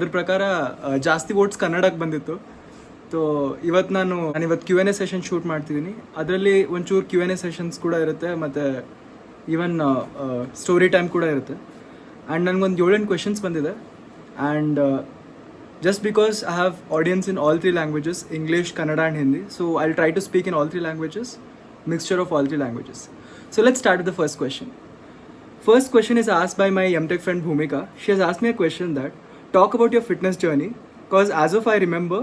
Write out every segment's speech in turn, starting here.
ಅದ್ರ ಪ್ರಕಾರ ಜಾಸ್ತಿ ವೋಟ್ಸ್ ಕನ್ನಡಕ್ಕೆ ಬಂದಿತ್ತು. ಸೊ ನಾನು ಇವತ್ತು QnA ಸೆಷನ್ ಶೂಟ್ ಮಾಡ್ತಿದ್ದೀನಿ. ಅದರಲ್ಲಿ ಒಂಚೂರು QnA ಸೆಷನ್ಸ್ ಕೂಡ ಇರುತ್ತೆ, ಮತ್ತು ಈವನ್ ಸ್ಟೋರಿ ಟೈಮ್ ಕೂಡ ಇರುತ್ತೆ. ಆ್ಯಂಡ್ ನನಗೊಂದು 7-8 ಕ್ವೆಶನ್ಸ್ ಬಂದಿದೆ. And just because I have audience in all 3 languages, English, Kannada and Hindi, so I'll try to speak in all 3 languages, mixture of all 3 languages. So let's start with the first question. First question is asked by my MTech friend Bhumika. She has asked me a question that, talk about your fitness journey, because as of I remember,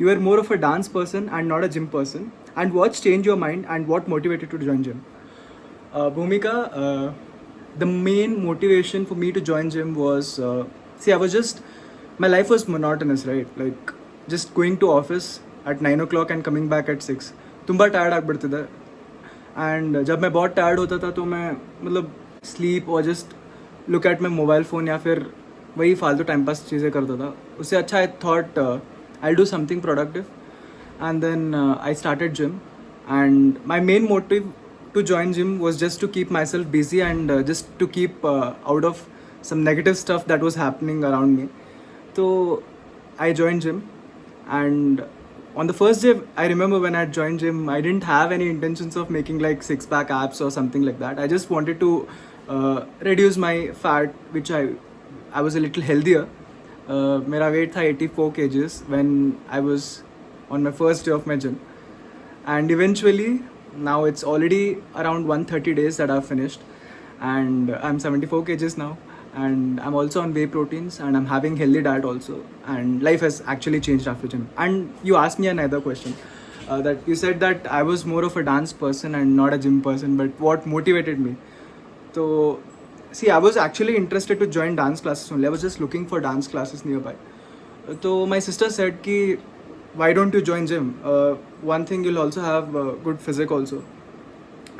you were more of a dance person and not a gym person, and what changed your mind and what motivated you to join gym? Bhumika, the main motivation for me to join gym was, my life was monotonous, right? Like just going to office at 9 o'clock and coming back at 6. ತುಂಬ tired ಆಗ್ಬಿಡ್ತಿದ್ದೆ. And जब मैं बहुत tired होता था तो मैं मतलब sleep और just look at my mobile phone या फिर वही फालतू टाइम पास चीज़ें करता था. उससे अच्छा I thought I do something productive. And then I started gym. And my main motive to join gym was just to keep myself busy and just to keep out of some negative stuff that was happening around me. So I joined gym, and on the first day I remember when I joined gym, I didn't have any intentions of making like 6-pack abs or something like that. I just wanted to reduce my fat, which I was a little healthier. Mera weight tha 84 kgs when I was on my first day of my gym, and eventually now it's already around 130 days that I've finished, and I'm 74 kgs now, and I'm also on whey proteins, and I'm having healthy diet also, and life has actually changed after gym. And you asked me another question, that you said that I was more of a dance person and not a gym person, but what motivated me? So see, I was actually interested to join dance classes only. I was just looking for dance classes nearby. So my sister said ki, why don't you join gym? One thing, you'll also have good physique also,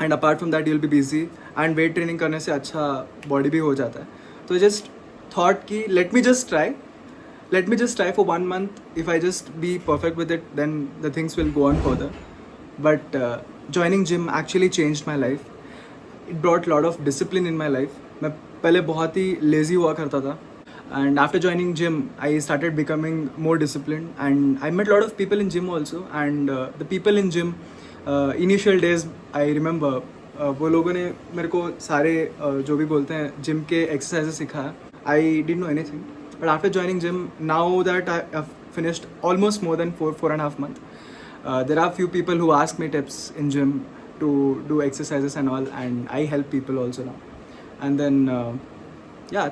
and apart from that you'll be busy, and weight training करने से अच्छा body भी हो जाता है. So I just thought कि let me just try for 1 month. If I just be perfect with it, then the things will go on further. But joining gym actually changed my life. It brought a lot of discipline in my life. मैं पहले बहुत ही lazy हुआ करता था. And after joining gym, I started becoming more disciplined, and I met a lot of people in gym also. And the people in gym, initial days, I remember वो लोगों ने मेरे को सारे जो भी बोलते हैं जिम के एक्सरसाइजेस सिखाया. I didn't know anything, but after joining gym, now that I have finished almost more than 4.5 months, there are few people who ask me tips in gym to do exercises and all, and I help people also now. And then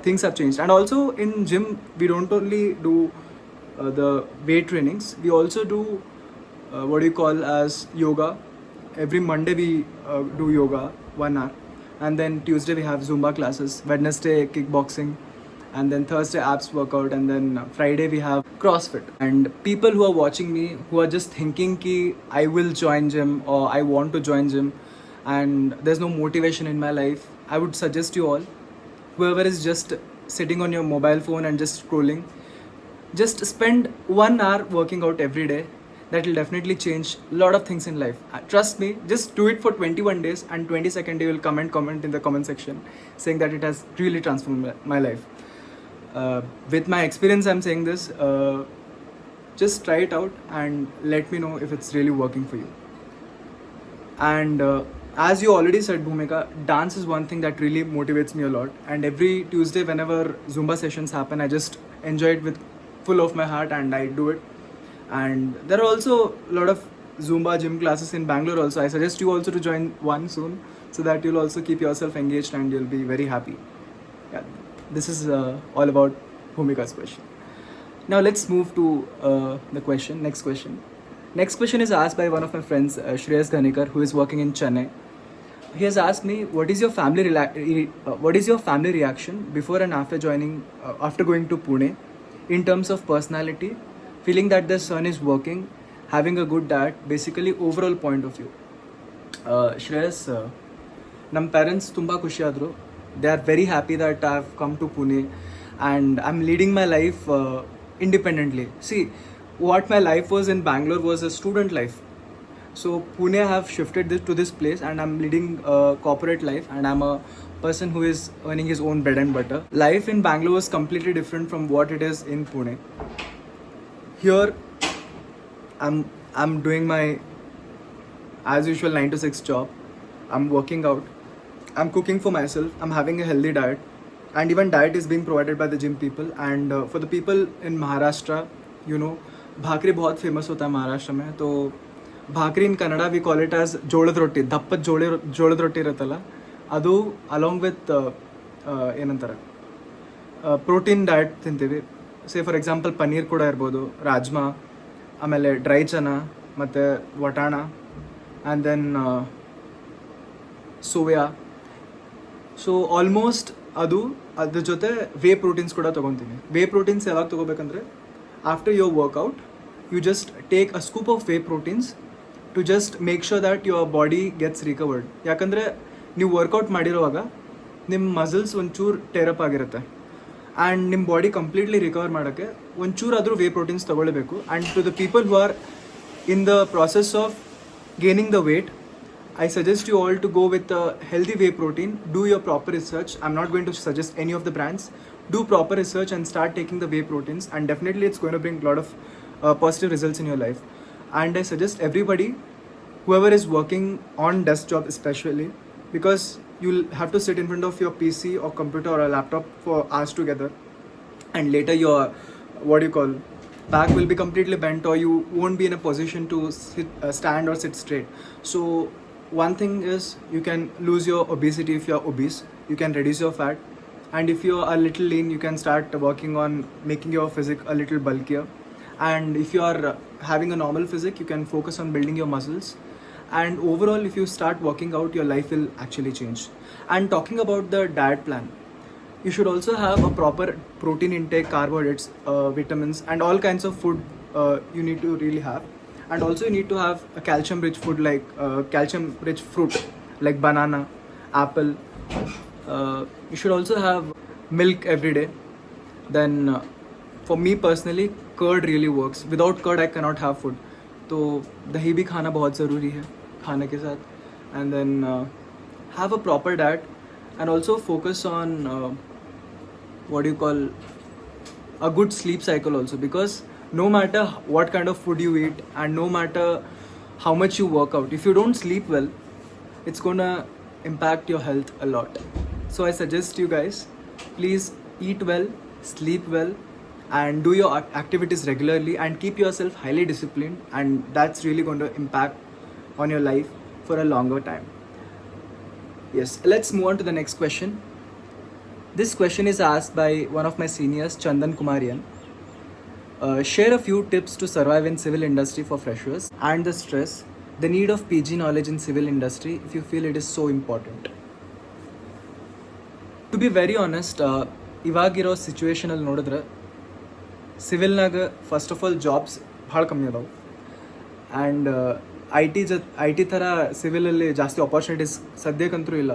things have changed. And also in gym, we don't only do the weight trainings, we also do what you call as yoga. Every Monday we do yoga 1 hour, and then Tuesday we have Zumba classes, Wednesday kickboxing, and then Thursday abs workout, and then Friday we have CrossFit. And people who are watching me, who are just thinking ki I will join gym or I want to join gym, and there's no motivation in my life, I would suggest you all, whoever is just sitting on your mobile phone and just scrolling, just spend 1 hour working out every day. That will definitely change a lot of things in life. Trust me, just do it for 21 days, and 22nd day you will comment in the comment section saying that it has really transformed my life. With my experience I'm saying this. Just try it out and let me know if it's really working for you. And as you already said, Bhumika, dance is one thing that really motivates me a lot. And every Tuesday whenever Zumba sessions happen, I just enjoy it with full of my heart, and I do it. And there are also a lot of Zumba gym classes in Bangalore also. I suggest you also to join one soon, so that you'll also keep yourself engaged and you'll be very happy. Yeah, this is all about Bhumika's question. Now let's move to the question. Next question is asked by one of my friends, Shreyas Ghanikar, who is working in Chennai. He has asked me, what is your family reaction before and after after going to Pune, in terms of personality, feeling that their son is working, having a good diet, basically overall point of view. Shreyas, ನಮ್ಮ parents ತುಂಬ ಖುಷಿಯಾದರು. They are very happy that I have come to Pune, and I'm leading my life independently. See, what my life was in Bangalore was a student life. So Pune I have shifted to this place, and I'm leading a corporate life, and I'm a person who is earning his own bread and butter. Life in Bangalore is completely different from what it is in Pune. Here, I'm doing my as usual 9 to 6 job. I'm working out. I'm cooking for myself. I'm having a healthy diet, and even diet is being provided by the gym people. And for the people in Maharashtra, you know, bhakri बहुत famous होता है महाराष्ट्र में. तो भाकरी in Kannada we call it as ಜೋಳದ ರೊಟ್ಟಿ. ದಪ್ಪದ ಜೋಳದ ರೊಟ್ಟಿ ಇರುತ್ತಲ್ಲ ಅದು ಅಲಾಂಗ್ ವಿತ್ ಏನಂತಾರೆ ಪ್ರೋಟೀನ್ ಡಯಟ್ ತಿಂತೀವಿ. ಸೇ ಫಾರ್ ಎಕ್ಸಾಂಪಲ್ ಪನ್ನೀರ್ ಕೂಡ ಇರ್ಬೋದು, ರಾಜ್ಮಾ, ಆಮೇಲೆ ಡ್ರೈ ಚನಾ ಮತ್ತು ವಟಾಣ, and then soya. So almost ಅದ್ರ ಜೊತೆ ವೇ ಪ್ರೋಟೀನ್ಸ್ ಕೂಡ ತೊಗೊತೀನಿ. ವೇ ಪ್ರೋಟೀನ್ಸ್ ಯಾವಾಗ ತೊಗೋಬೇಕಂದ್ರೆ after your workout you just take a scoop of whey proteins to just make sure that your body gets recovered. ಯಾಕಂದರೆ ನೀವು ವರ್ಕೌಟ್ ಮಾಡಿರುವಾಗ ನಿಮ್ಮ ಮಸಲ್ಸ್ ಒಂಚೂರು ಟೇರಪ್ ಆಗಿರುತ್ತೆ, ಆ್ಯಂಡ್ ನಿಮ್ಮ ಬಾಡಿ ಕಂಪ್ಲೀಟ್ಲಿ ರಿಕವರ್ ಮಾಡೋಕ್ಕೆ ಒಂಚೂರಾದರೂ ವೇ ಪ್ರೋಟೀನ್ಸ್ ತೊಗೊಳ್ಬೇಕು. And to the people who are in the process of gaining the weight, I suggest you all to go with a healthy whey protein. Do your proper research. I'm not going to suggest any of the brands. Do proper research and start taking the whey proteins, and definitely it's going to bring a lot of positive results in your life. And I suggest everybody, whoever is working on desk job especially, because you'll have to sit in front of your PC or computer or a laptop for hours together, and later your back will be completely bent, or you won't be in a position to stand or sit straight. So one thing is, you can lose your obesity if you're obese. You can reduce your fat, and if you're a little lean, you can start working on making your physique a little bulkier. And if you are having a normal physique, you can focus on building your muscles. And overall, if you start working out, your life will actually change. And talking about the diet plan, you should also have a proper protein intake, carbohydrates, vitamins, and all kinds of food you need to really have. And also you need to have a calcium rich food, like calcium rich fruit like banana, apple. You should also have milk every day. Then for me personally, curd really works. Without curd I cannot have food. तो दही भी खाना बहुत ज़रूरी है खाने के साथ. And then have a proper diet, and also focus on a good sleep cycle also, because no matter what kind of food you eat and no matter how much you work out, if you don't sleep well, it's gonna impact your health a lot. So I suggest you guys, please eat well, sleep well, and do your activities regularly, and keep yourself highly disciplined, and that's really going to impact on your life for a longer time. Yes, let's move on to the next question. This question is asked by one of my seniors, Chandan Kumarian. Share a few tips to survive in civil industry for freshers, and the stress, the need of PG knowledge in civil industry if you feel it is so important. To be very honest, ಇವಾಗಿರೋ ಸಿಚುವೇಶನಲ್ಲಿ ನೋಡಿದ್ರೆ ಸಿವಿಲ್ನಾಗ first of all jobs ಭಾಳ ಕಮ್ಮಿ ಅದಾವೆ. And I T ಥರ ಸಿವಿಲಲ್ಲಿ ಜಾಸ್ತಿ opportunities ಸದ್ಯಕ್ಕಂತೂ ಇಲ್ಲ.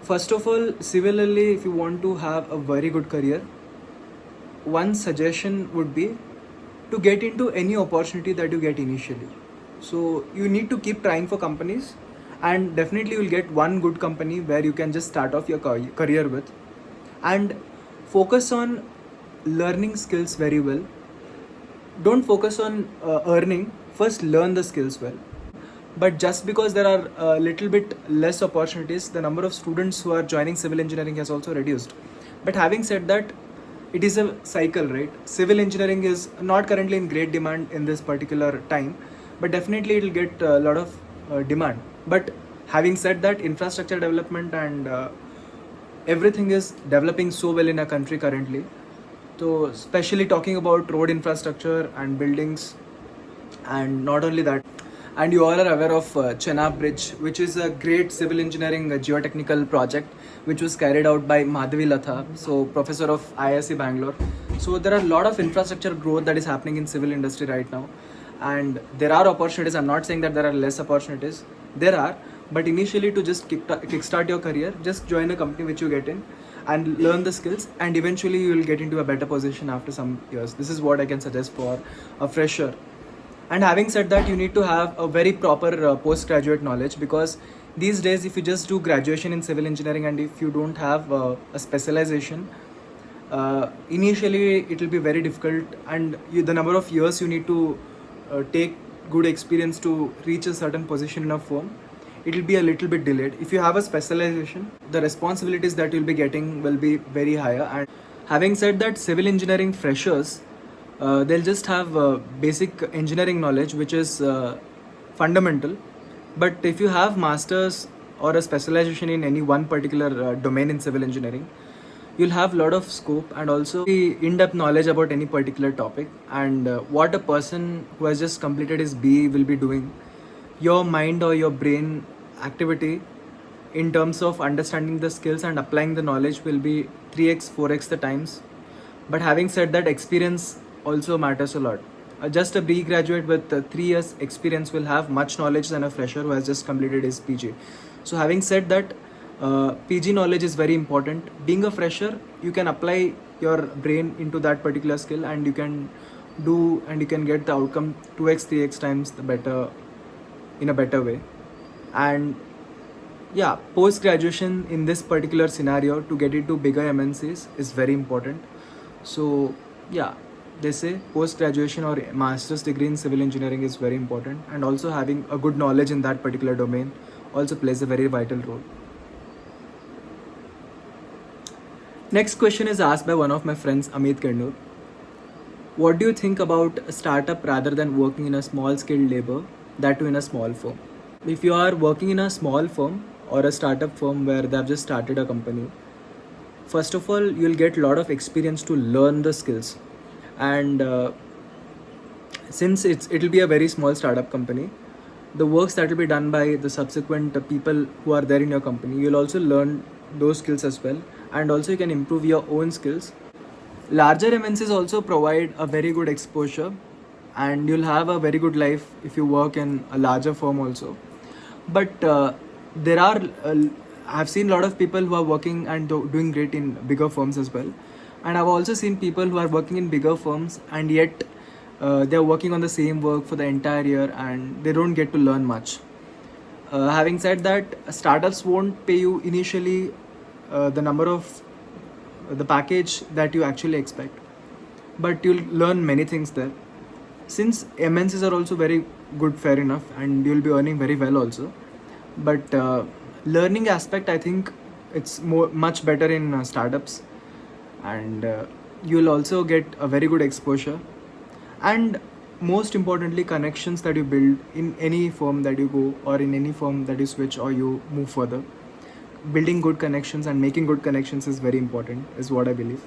First of all, civilly, if you want to have a very good career, one suggestion would be to get into any opportunity that you get initially. So you need to keep trying for companies, and definitely you'll get one good company where you can just start off your career with. And focus on learning skills very well. Don't focus on earning, first learn the skills well. But just because there are a little bit less opportunities, the number of students who are joining civil engineering has also reduced. But having said that, it is a cycle, right? Civil engineering is not currently in great demand in this particular time, but definitely it will get a lot of demand. But having said that, infrastructure development and everything is developing so well in our country currently. So especially talking about road infrastructure and buildings, and not only that, and you all are aware of Chenab Bridge, which is a great civil engineering geotechnical project which was carried out by Madhavi Latha, so professor of IISc Bangalore. So there are a lot of infrastructure growth that is happening in civil industry right now, and there are opportunities. I'm not saying that there are less opportunities, there are, but initially to just kickstart your career, just join a company which you get in and learn the skills, and eventually you will get into a better position after some years. This is what I can suggest for a fresher. And having said that, you need to have a very proper postgraduate knowledge, because These days, if you just do graduation in civil engineering and if you don't have a specialization, initially it will be very difficult, and the number of years you need to take good experience to reach a certain position in a firm, it will be a little bit delayed. If you have a specialization, the responsibilities that you'll be getting will be very higher. And having said that, civil engineering freshers, they'll just have basic engineering knowledge, which is fundamental. But if you have masters or a specialization in any one particular domain in civil engineering, you'll have a lot of scope and also in-depth knowledge about any particular topic. And what a person who has just completed his BE will be doing, your mind or your brain activity in terms of understanding the skills and applying the knowledge will be 3x 4x the times. But having said that, experience also matters a lot. Just a BE graduate with 3 years experience will have much knowledge than a fresher who has just completed his PG. So having said that, PG knowledge is very important. Being a fresher, you can apply your brain into that particular skill and you can do and you can get the outcome 2x 3x times the better, in a better way. And yeah, post graduation in this particular scenario to get into bigger MNCs is very important. So yeah, they say post graduation or master's degree in civil engineering is very important, and also having a good knowledge in that particular domain also plays a very vital role. Next question is asked by one of my friends, Amit Kannur. What do you think about a startup rather than working in a small scale labor, that too in a small firm? If you are working in a small firm or a startup firm where they have just started a company, first of all, you'll get a lot of experience to learn the skills. And since it'll be a very small startup company, the works that will be done by the subsequent people who are there in your company, you'll also learn those skills as well, and also you can improve your own skills. Larger MNCs also provide a very good exposure, and you'll have a very good life if you work in a larger firm also. But there are I've seen a lot of people who are working and doing great in bigger firms as well. And I've also seen people who are working in bigger firms and yet they're working on the same work for the entire year and they don't get to learn much. Having said that, startups won't pay you initially the number of the package that you actually expect, but you'll learn many things there. Since MNCs are also very good, fair enough, and you'll be earning very well also. But learning aspect, I think it's much better in startups, and you'll also get a very good exposure, and most importantly, connections that you build in any firm that you go or in any firm that you switch or you move further. Building good connections and making good connections is very important, is what I believe.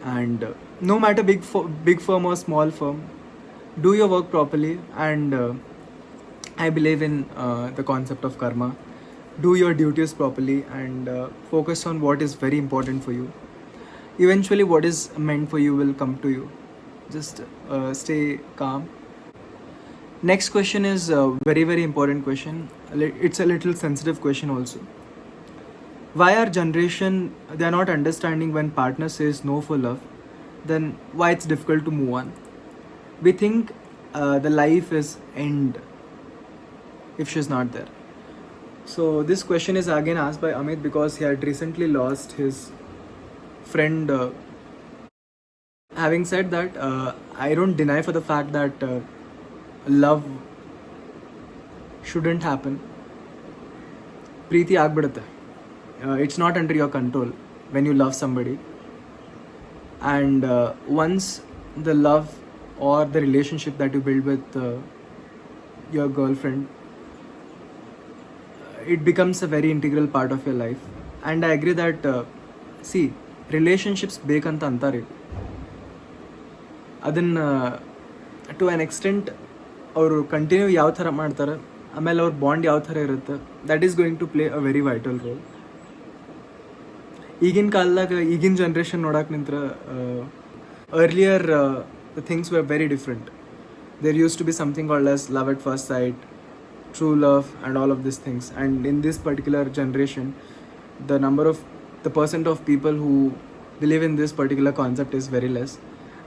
And no matter big firm or small firm, do your work properly. And I believe in the concept of karma. Do your duties properly and focus on what is very important for you. Eventually what is meant for you will come to you. Just stay calm. Next question is a very, very important question. It's a little sensitive question also. Why our generation, they are not understanding when partner says no for love, then why it's difficult to move on. We think the life is end if she's not there. So this question is again asked by Amit because he had recently lost his friend. Having said that, I don't deny for the fact that love shouldn't happen. Preeti ಆಗ್ಬಿಡುತ್ತೆ. It's not under your control when you love somebody. And once the love or the relationship that you build with your girlfriend, it becomes a very integral part of your life. And I agree that see, relationships ಬೇಕಂತ ಅಂತಾರೆ. ಅದನ್ನು to an extent ಅವರು continue ಯಾವ ಥರ ಮಾಡ್ತಾರೆ, ಆಮೇಲೆ ಅವ್ರ bond ಯಾವ ಥರ ಇರುತ್ತೆ, that is going to play a very vital role. ಈಗಿನ ಕಾಲದಾಗ ಈಗಿನ ಜನ್ರೇಷನ್ ನೋಡಕ್ಕೆ ನಿಂತ್ರೆ earlier the things were very different. There used to be something called as love at first sight, true love, and all of these things. And in this particular generation, the percent of people who believe in this particular concept is very less.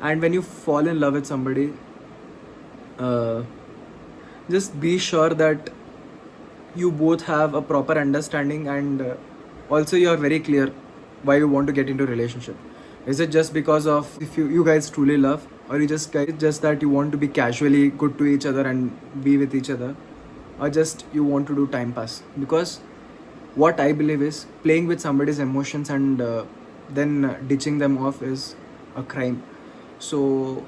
And when you fall in love with somebody, just be sure that you both have a proper understanding, and also you are very clear why you want to get into a relationship. Is it just because of if you guys truly love, or you just that you want to be casually good to each other and be with each other, or just you want to do time pass? Because what I believe is playing with somebody's emotions and then ditching them off is a crime. So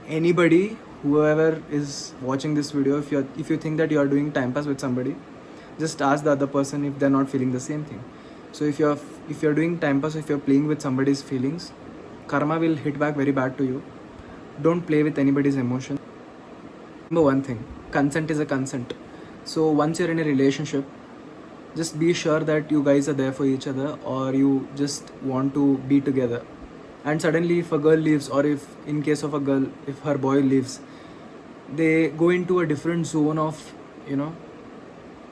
anybody, whoever is watching this video, if you think that you are doing time pass with somebody, just ask the other person if they're not feeling the same thing. So if you're doing time pass, if you're playing with somebody's feelings, karma will hit back very bad to you. Don't play with anybody's emotion. Number one thing, consent is a consent. So once you're in a relationship, just be sure that you guys are there for each other, or you just want to be together. And suddenly if a girl leaves, or if in case of a girl, if her boy leaves, they go into a different zone of,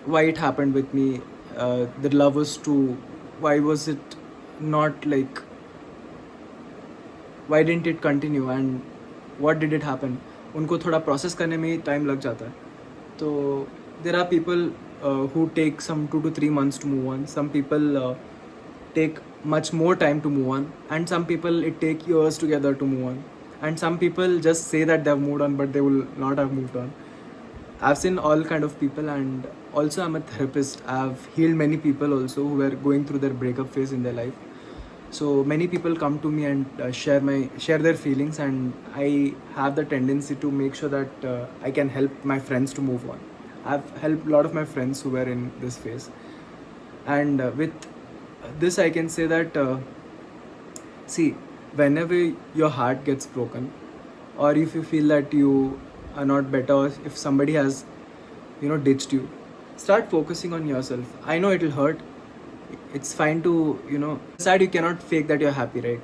why it happened with me, the love was true, why was it not, like, why didn't it continue, and what did it happen. उनको थोड़ा process करने में ही time लग जाता है. तो there are people who take some 2 to 3 months to move on. Some people take much more time to move on, and some people it take years together to move on, and some people just say that they've moved on but they will not have moved on. I've seen all kind of people, and also I'm a therapist. I've healed many people also who were going through their breakup phase in their life. So many people come to me and share their feelings, and I have the tendency to make sure that I can help my friends to move on. I've helped a lot of my friends who were in this phase, and with this I can say that see, whenever your heart gets broken, or if you feel that you are not better, or if somebody has ditched you, start focusing on yourself. I know it'll hurt. It's fine to decide. You cannot fake that you're happy, right?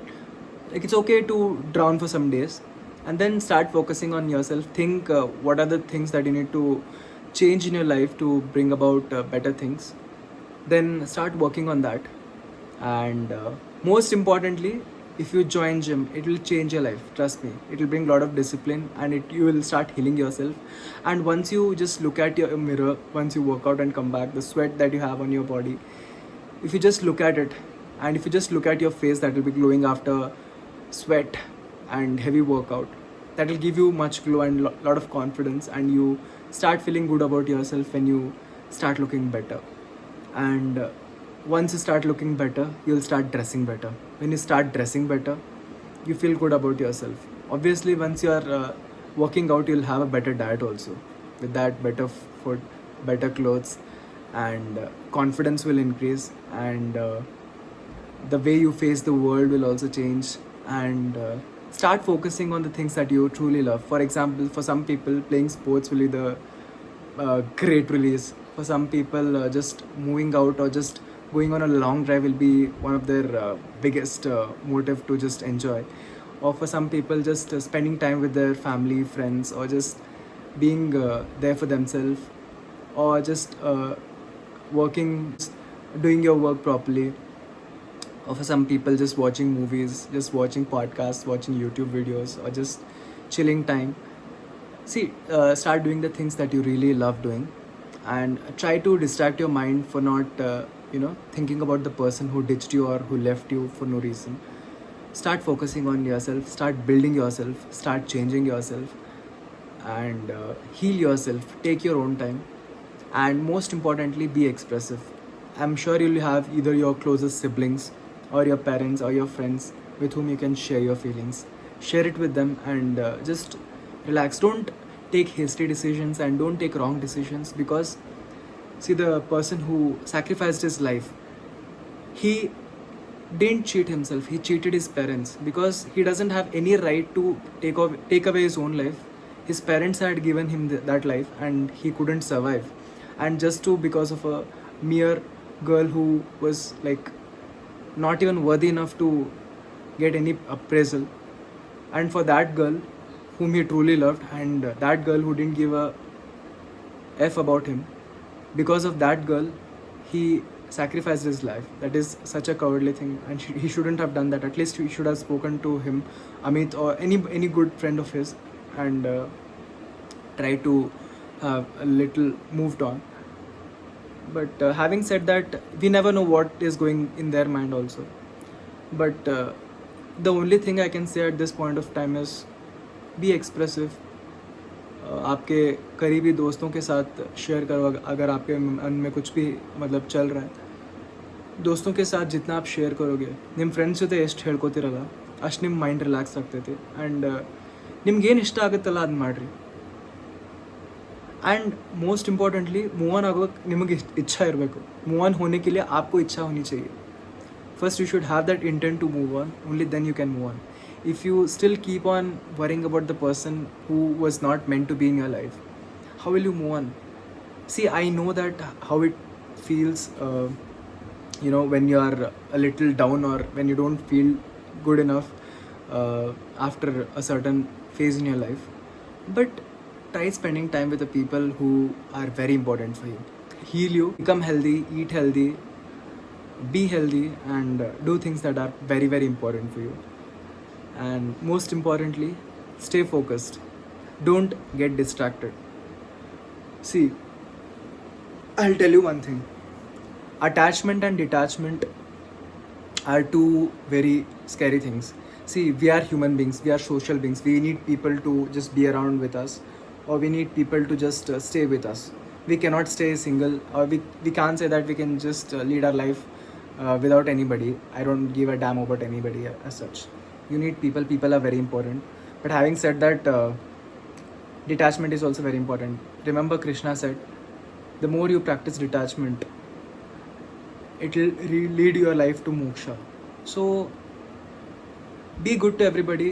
Like, it's okay to drown for some days, and then start focusing on yourself. Think what are the things that you need to change in your life to bring about better things. Then start working on that. And most importantly, if you join gym, it will change your life. Trust me, it will bring a lot of discipline, and you will start healing yourself. And once you just look at your mirror, once you work out and come back, the sweat that you have on your body, if you just look at it, and if you just look at your face that will be glowing after sweat and heavy workout, that will give you much glow and lot of confidence, and you start feeling good about yourself when you start looking better. And once you start looking better, you'll start dressing better. When you start dressing better, you feel good about yourself. Obviously, once you are working out, you'll have a better diet also. With that, better food, better clothes, and confidence will increase, and the way you face the world will also change. And start focusing on the things that you truly love. For example, for some people, playing sports will be the great release. For some people, just moving out or just going on a long drive will be one of their biggest motive to just enjoy. Or for some people, just spending time with their family, friends, or just being there for themselves, or just working, doing your work properly. Or for some people, just watching movies, just watching podcasts, watching YouTube videos, or just chilling time. See, start doing the things that you really love doing, and try to distract your mind for not thinking about the person who ditched you or who left you for no reason. Start focusing on yourself, start building yourself, start changing yourself, and heal yourself. Take your own time, and most importantly, be expressive. I'm sure you'll have either your closest siblings, or your parents, or your friends with whom you can share your feelings. Share it with them, and just relax. Don't take hasty decisions, and don't take wrong decisions, because see, the person who sacrificed his life, he didn't cheat himself, he cheated his parents, because he doesn't have any right to take away his own life. His parents had given him that life, and he couldn't survive. And just because of a mere girl who was like not even worthy enough to get any appraisal, and for that girl whom he truly loved, and that girl who didn't give a F about him, because of that girl he sacrificed his life. That is such a cowardly thing, and he shouldn't have done that. At least he should have spoken to him, Amit, or any good friend of his, and try to have a little moved on. But having said that, we never know what is going in their mind also. But the only thing I can say at this point of time is be expressive. आपके करीबी दोस्तों के साथ share करो अगर आपके मन में कुछ भी मतलब चल रहा है. दोस्तों के साथ जितना आप शेयर करोगे ನಿಮ್ಮ ಫ್ರೆಂಡ್ಸ್ ಜೊತೆ ಎಷ್ಟು ಹೇಳ್ಕೊತಿರಲ್ಲ ಅಷ್ಟು ನಿಮ್ಮ ಮೈಂಡ್ ರಿಲ್ಯಾಕ್ಸ್ ಆಗ್ತೈತಿ. ಆ್ಯಂಡ್ ನಿಮ್ಗೇನು ಇಷ್ಟ ಆಗುತ್ತಲ್ಲ ಅದನ್ನ ಮಾಡಿರಿ. And most importantly move on आगो निಮಗೆ इच्छा इरಬೇಕು. मूव ऑन होने के लिए आपको इच्छा होनी चाहिए. First you should have that intent to move on, only then you can move on. If you still keep on worrying about the person who was not meant to be in your life, how will you move on? See, I know that how it feels, when you are a little down or when you don't feel good enough after a certain phase in your life. But try spending time with the people who are very important for you. Heal you, become healthy, eat healthy, be healthy, and do things that are very, very important for you. And most importantly, stay focused. Don't get distracted. See, I'll tell you one thing. Attachment and detachment are two very scary things. See, we are human beings, we are social beings. We need people to just be around with us, or we need people to just stay with us. We cannot stay single, or we can't say that we can just lead our life without anybody. I don't give a damn about anybody as such. You need people. People are very important. But having said that, detachment is also very important. Remember, Krishna said, the more you practice detachment, it will lead your life to moksha. So be good to everybody.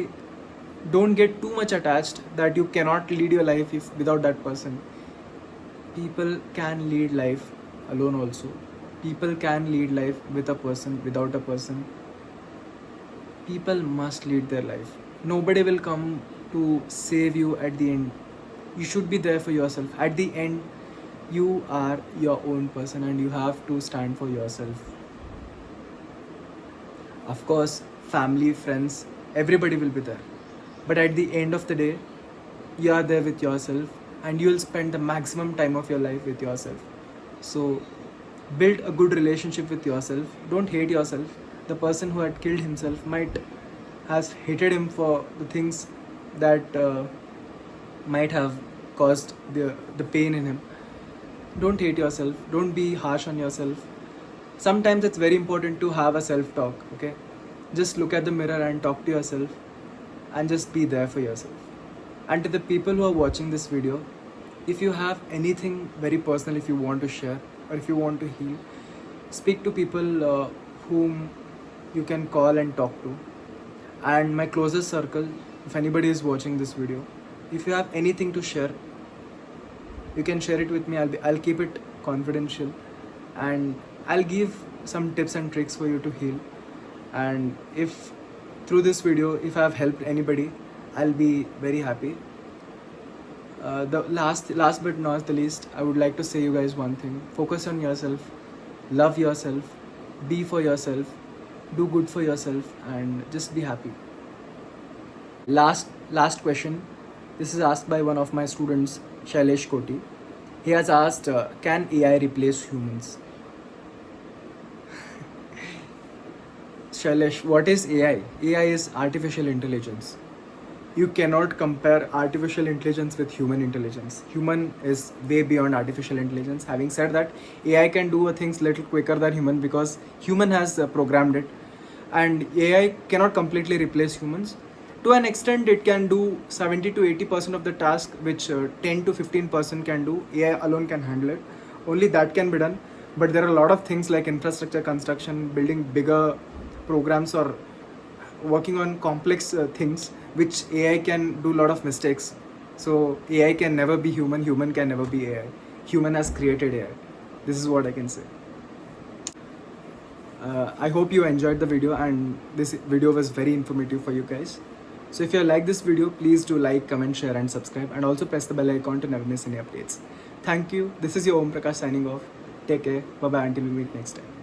Don't get too much attached that you cannot lead your life without that person. People can lead life alone also. People can lead life with a person, without a person. People must lead their life. Nobody will come to save you at the end. You should be there for yourself. At the end, you are your own person and you have to stand for yourself. Of course, family, friends, everybody will be there. But at the end of the day, you are there with yourself and you will spend the maximum time of your life with yourself. So build a good relationship with yourself. Don't hate yourself. The person who had killed himself might has hated him for the things that might have caused the pain in him. Don't hate yourself. Don't be harsh on yourself. Sometimes it's very important to have a self-talk, okay? Just look at the mirror and talk to yourself and just be there for yourself. And to the people who are watching this video, if you have anything very personal, if you want to share or if you want to heal, speak to people whom you can call and talk to. And my closest circle, if anybody is watching this video, if you have anything to share, you can share it with me. I'll keep it confidential and I'll give some tips and tricks for you to heal. And if through this video, if I have helped anybody, I'll be very happy. The last but not the least, I would like to say you guys one thing. Focus on yourself, love yourself, be for yourself, do good for yourself, and just be happy. Last question. This is asked by one of my students, Shailesh Koti. He has asked, can AI replace humans? Shailesh, what is AI? AI is artificial intelligence. You cannot compare artificial intelligence with human intelligence. Human is way beyond artificial intelligence. Having said that, AI can do things little quicker than human because human has programmed it. And AI cannot completely replace humans. To an extent, it can do 70 to 80% of the task which 10 to 15% can do. AI alone can handle it. Only that can be done. But there are a lot of things like infrastructure construction, building bigger programs or working on complex things which AI can do a lot of mistakes. So AI can never be human, human can never be AI. Human has created AI. This is what I can say. I hope you enjoyed the video and this video was very informative for you guys. So if you like this video, please do like, comment, share and subscribe, and also press the bell icon to never miss any updates. Thank you. This is your Omprakash signing off. Take care. Bye bye until we meet next time.